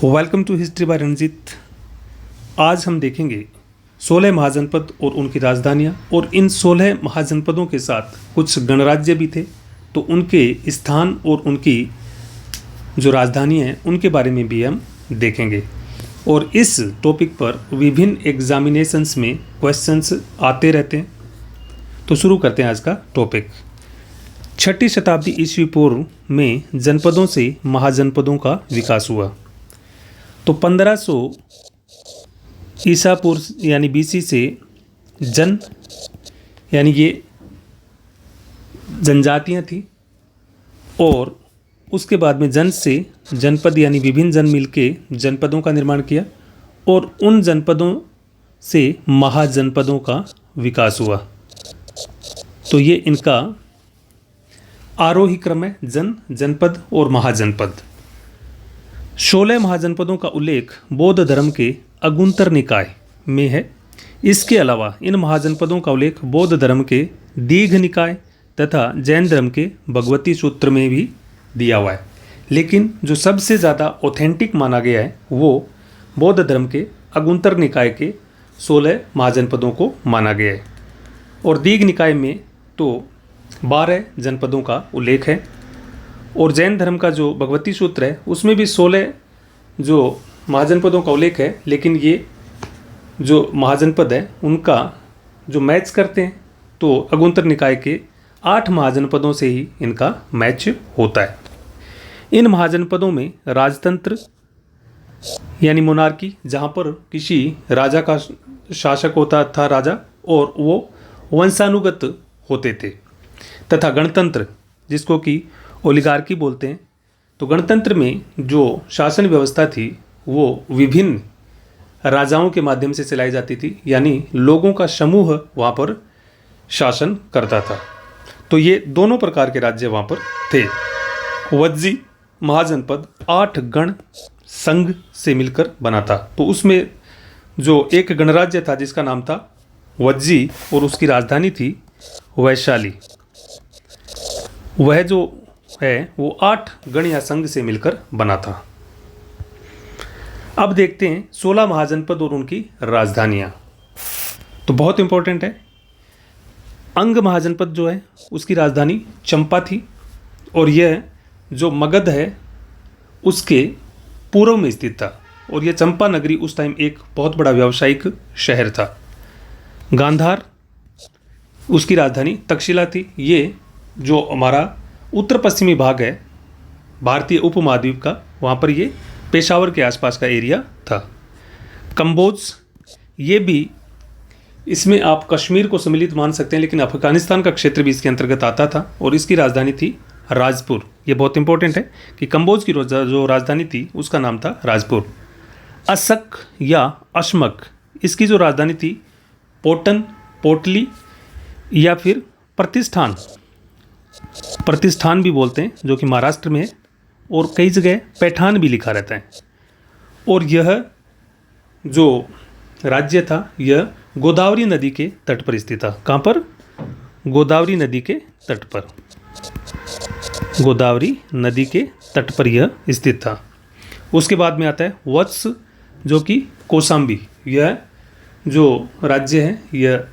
Welcome to history by Ranjit. आज हम देखेंगे 16 महाजनपद और उनकी राजधानियाँ, और इन 16 महाजनपदों के साथ कुछ गणराज्य भी थे, तो उनके स्थान और उनकी जो राजधानी हैं उनके बारे में भी हम देखेंगे। और इस टॉपिक पर विभिन्न एग्जामिनेशंस में क्वेश्चंस आते रहते हैं। तो शुरू करते हैं आज का टॉपिक। 6ठी शताब्दी ईस्वी पूर्व में जनपदों से महाजनपदों का विकास हुआ। तो 1500 ईसा पूर्व यानी बीसी से यानी ये जनजातियाँ थी, और उसके बाद में जन से जनपद यानी विभिन्न जन मिलके जनपदों का निर्माण किया, और उन जनपदों से महाजनपदों का विकास हुआ। तो ये इनका आरोही क्रम है, जनपद और महाजनपद। 16 महाजनपदों का उल्लेख बौद्ध धर्म के अगुंतर निकाय में है। इसके अलावा इन महाजनपदों का उल्लेख बौद्ध धर्म के दीघ निकाय तथा जैन धर्म के भगवती सूत्र में भी दिया हुआ है, लेकिन जो सबसे ज़्यादा ऑथेंटिक माना गया है वो बौद्ध धर्म के अगुंतर निकाय के 16 महाजनपदों को माना गया है। और दीघ निकाय में तो 12 जनपदों का उल्लेख है, और जैन धर्म का जो भगवती सूत्र है उसमें भी 16 जो महाजनपदों का उल्लेख है, लेकिन ये जो महाजनपद है उनका जो मैच करते हैं तो अगुंतर निकाय के 8 महाजनपदों से ही इनका मैच होता है। इन महाजनपदों में राजतंत्र यानी मोनार्की, जहाँ पर किसी राजा का शासक होता था राजा, और वो वंशानुगत होते थे, तथा गणतंत्र जिसको कि ओलिगार्की बोलते हैं। तो गणतंत्र में जो शासन व्यवस्था थी वो विभिन्न राजाओं के माध्यम से चलाई जाती थी, यानी लोगों का समूह वहाँ पर शासन करता था। तो ये दोनों प्रकार के राज्य वहाँ पर थे। वज्जी महाजनपद 8 गण संघ से मिलकर बना था। तो उसमें जो एक गणराज्य था जिसका नाम था वज्जी, और उसकी राजधानी थी वैशाली, वह जो है वो 8 गण या संघ से मिलकर बना था। अब देखते हैं 16 महाजनपद और उनकी राजधानियाँ। तो बहुत इंपॉर्टेंट है। अंग महाजनपद जो है उसकी राजधानी चंपा थी, और यह जो मगध है उसके पूर्व में स्थित था, और यह चंपा नगरी उस टाइम एक बहुत बड़ा व्यावसायिक शहर था। गांधार उसकी राजधानी तक्षशिला थी। ये जो हमारा उत्तर पश्चिमी भाग है भारतीय उपमहाद्वीप का, वहाँ पर ये पेशावर के आसपास का एरिया था। कंबोज, ये भी, इसमें आप कश्मीर को सम्मिलित मान सकते हैं, लेकिन अफगानिस्तान का क्षेत्र भी इसके अंतर्गत आता था, और इसकी राजधानी थी राजपुर। ये बहुत इंपॉर्टेंट है कि कंबोज की जो राजधानी थी उसका नाम था राजपुर। असक या अशमक, इसकी जो राजधानी थी पोटन, पोटली या फिर प्रतिष्ठान भी बोलते हैं, जो कि महाराष्ट्र में है, और कई जगह पैठान भी लिखा रहता है। और यह जो राज्य था यह गोदावरी नदी के तट पर स्थित था। कहाँ पर? गोदावरी नदी के तट पर। गोदावरी नदी के तट पर यह स्थित था। उसके बाद में आता है वत्स, जो कि कौशाम्बी। यह जो राज्य है यह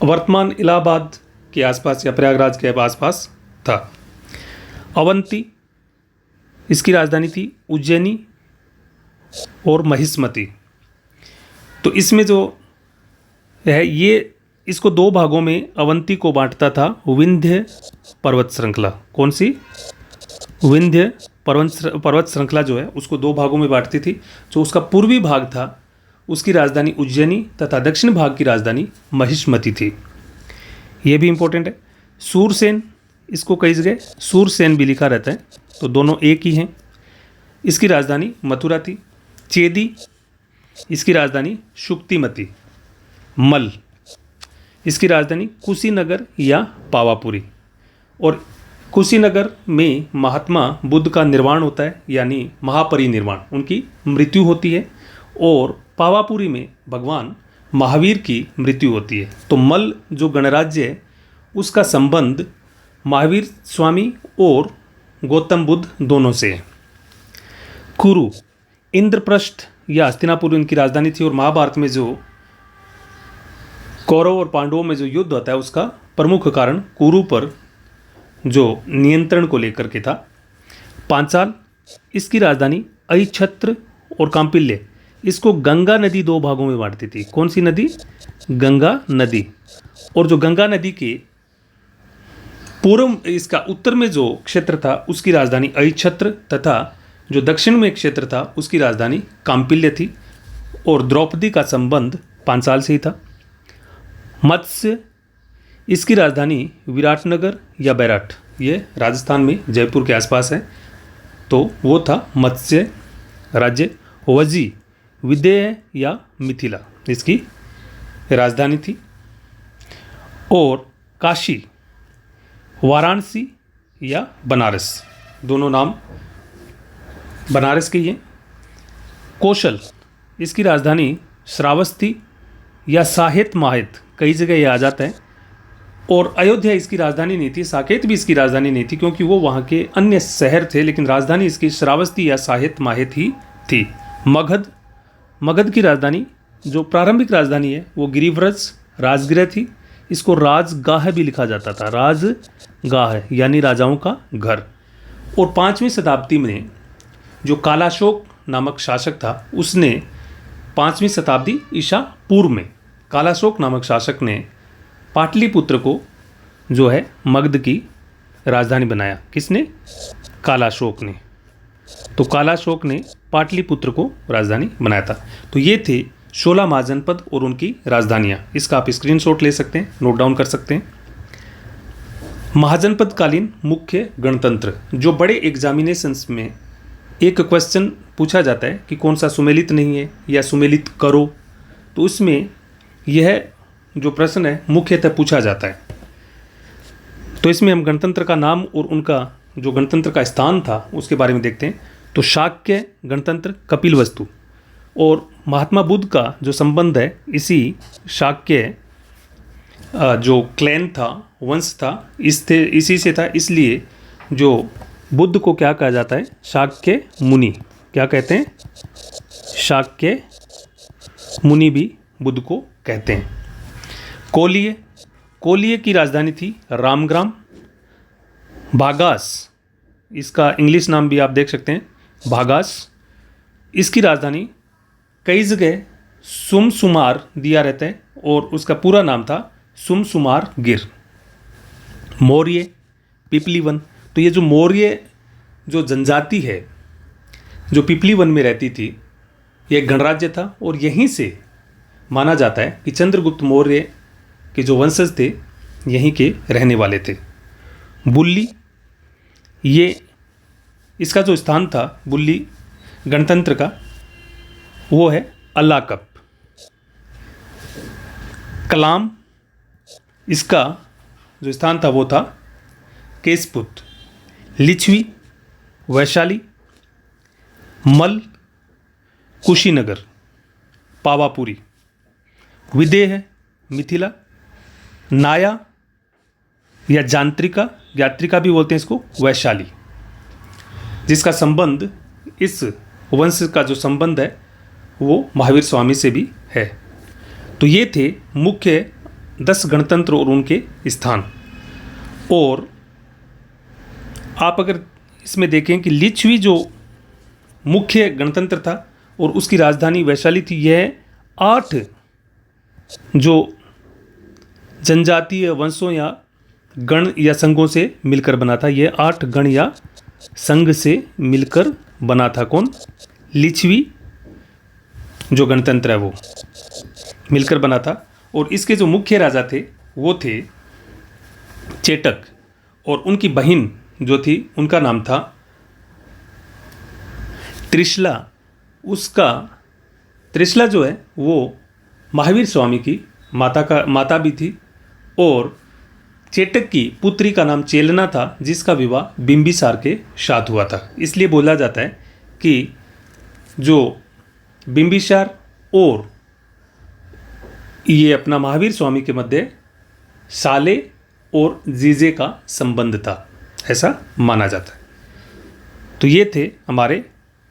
वर्तमान इलाहाबाद के आसपास या प्रयागराज के आसपास था। अवंती, इसकी राजधानी थी उज्जैनी और महिष्मती। तो इसमें जो है ये इसको 2 भागों में अवंती को बांटता था विंध्य पर्वत श्रृंखला। कौन सी? विंध्य पर्वत श्रृंखला जो है उसको 2 भागों में बांटती थी। जो उसका पूर्वी भाग था उसकी राजधानी उज्जैनी तथा दक्षिण भाग की राजधानी महिष्मती थी। ये भी इंपॉर्टेंट है। सूरसेन, इसको कई जगह सूरसेन भी लिखा रहता है, तो दोनों एक ही हैं। इसकी राजधानी मथुरा थी। चेदी, इसकी राजधानी शुक्तिमती। मल, इसकी राजधानी कुशीनगर या पावापुरी। और कुशीनगर में महात्मा बुद्ध का निर्वाण होता है, यानी महापरिनिर्वाण, उनकी मृत्यु होती है, और पावापुरी में भगवान महावीर की मृत्यु होती है। तो मल जो गणराज्य है उसका संबंध महावीर स्वामी और गौतम बुद्ध दोनों से है। कुरु, इंद्रप्रस्थ या हस्तिनापुर इनकी राजधानी थी। और महाभारत में जो कौरव और पांडवों में जो युद्ध होता है उसका प्रमुख कारण कुरु पर जो नियंत्रण को लेकर के था। पांचाल, इसकी राजधानी अहिछत्र और कांपिल्य, इसको गंगा नदी दो भागों में बांटती थी। कौन सी नदी? गंगा नदी। और जो गंगा नदी के पूर्व, इसका उत्तर में जो क्षेत्र था उसकी राजधानी अहिछत्र तथा जो दक्षिण में क्षेत्र था उसकी राजधानी कांपिल्य थी। और द्रौपदी का संबंध पांचाल से ही था। मत्स्य, इसकी राजधानी विराटनगर या बैराट, ये राजस्थान में जयपुर के आसपास है, तो वो था मत्स्य राज्य। वजी, विदेह या मिथिला, इसकी राजधानी थी। और काशी, वाराणसी या बनारस, दोनों नाम बनारस के ही हैं। कौशल, इसकी राजधानी श्रावस्ती या साहेत माहेत, कई जगह ये आ जाता है। और अयोध्या इसकी राजधानी नहीं थी, साकेत भी इसकी राजधानी नहीं थी, क्योंकि वो वहाँ के अन्य शहर थे, लेकिन राजधानी इसकी श्रावस्ती या साहेत माहेत ही थी। मगध, मगध की राजधानी जो प्रारंभिक राजधानी है वो गिरिव्रज राजगृह थी। इसको राजगाह भी लिखा जाता था, राजगाह यानी राजाओं का घर। और 5वीं शताब्दी में जो कालाशोक नामक शासक था उसने 5वीं शताब्दी ईसा पूर्व में कालाशोक नामक शासक ने पाटलिपुत्र को जो है मगध की राजधानी बनाया। किसने? कालाशोक ने। तो कालाशोक ने पाटलिपुत्र को राजधानी बनाया था। तो ये थे 16 महाजनपद और उनकी राजधानियाँ। इसका आप स्क्रीनशॉट ले सकते हैं, नोट डाउन कर सकते हैं। महाजनपदकालीन मुख्य गणतंत्र, जो बड़े एग्जामिनेशंस में एक क्वेश्चन पूछा जाता है कि कौन सा सुमेलित नहीं है या सुमेलित करो, तो उसमें यह जो प्रश्न है मुख्यतः पूछा जाता है। तो इसमें हम गणतंत्र का नाम और उनका जो गणतंत्र का स्थान था उसके बारे में देखते हैं। तो शाक्य गणतंत्र कपिलवस्तु, और महात्मा बुद्ध का जो संबंध है इसी शाक्य जो क्लैन था, वंश था, इसी से था, इसलिए जो बुद्ध को क्या कहा जाता है? शाक्य मुनि। क्या कहते हैं? शाक्य मुनि भी बुद्ध को कहते हैं। कोलिय, कोलिय की राजधानी थी रामग्राम। भागास, इसका इंग्लिश नाम भी आप देख सकते हैं, भागास। इसकी राजधानी कई जगह सुमसुमार दिया रहता है और उसका पूरा नाम था सुमसुमार गिर। मौर्य, पिपली वन, तो ये जो मौर्य जो जनजाति है जो पिपली वन में रहती थी, ये एक गणराज्य था और यहीं से माना जाता है कि चंद्रगुप्त मौर्य के जो वंशज थे यहीं के रहने वाले थे। बुल्ली, ये इसका जो स्थान था बुल्ली गणतंत्र का वो है अल्लाकप। कलाम, इसका जो स्थान था वो था केसपुत। लिच्छवी, वैशाली। मल, कुशीनगर, पावापुरी। विदेह, मिथिला। नाया या जांत्रिका, यात्रिका भी बोलते हैं इसको, वैशाली, जिसका संबंध, इस वंश का जो संबंध है वो महावीर स्वामी से भी है। तो ये थे मुख्य 10 गणतंत्र और उनके स्थान। और आप अगर इसमें देखें कि लिच्छवी जो मुख्य गणतंत्र था और उसकी राजधानी वैशाली थी, यह 8 जो जनजातीय वंशों या गण या संघों से मिलकर बना था। यह 8 गण या संघ से मिलकर बना था। कौन? लिच्छवी जो गणतंत्र है वो मिलकर बना था। और इसके जो मुख्य राजा थे वो थे चेटक, और उनकी बहन जो थी उनका नाम था त्रिशला। उसका त्रिशला जो है वो महावीर स्वामी की माता भी थी। और चेटक की पुत्री का नाम चेलना था, जिसका विवाह बिंबिसार के साथ हुआ था। इसलिए बोला जाता है कि जो बिंबिसार और ये अपना महावीर स्वामी के मध्य साले और जीजे का संबंध था, ऐसा माना जाता है। तो ये थे हमारे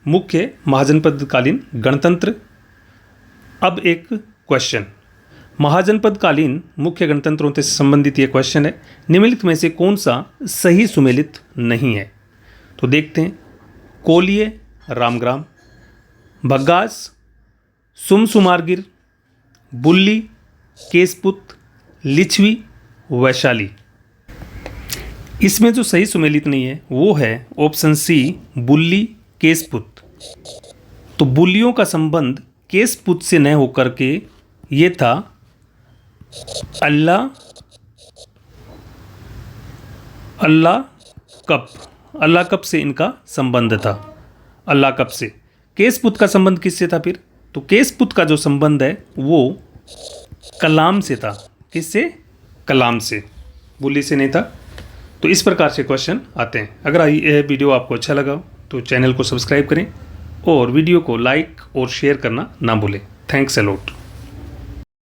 मुख्य महाजनपदकालीन गणतंत्र। अब एक क्वेश्चन, महाजनपदकालीन मुख्य गणतंत्रों से संबंधित ये क्वेश्चन है, निम्नलिखित में से कौन सा सही सुमेलित नहीं है? तो देखते हैं, कोलिय रामग्राम, बग्गास सुमसुमारगिर, बुल्ली केसपुत, लिच्छवी वैशाली। इसमें जो सही सुमेलित नहीं है वो है ऑप्शन सी, बुल्ली केसपुत। तो बुल्लियों का संबंध केसपुत से न होकर के ये था अल्लाह कप से इनका संबंध था। अल्लाह कप से। केसपुत का संबंध किससे था फिर? तो केसपुत का जो संबंध है वो कलाम से था। किससे? कलाम से, बुल्ली से नहीं था। तो इस प्रकार से क्वेश्चन आते हैं। अगर यह वीडियो आपको अच्छा लगा तो चैनल को सब्सक्राइब करें और वीडियो को लाइक और शेयर करना ना भूलें। Thanks a lot.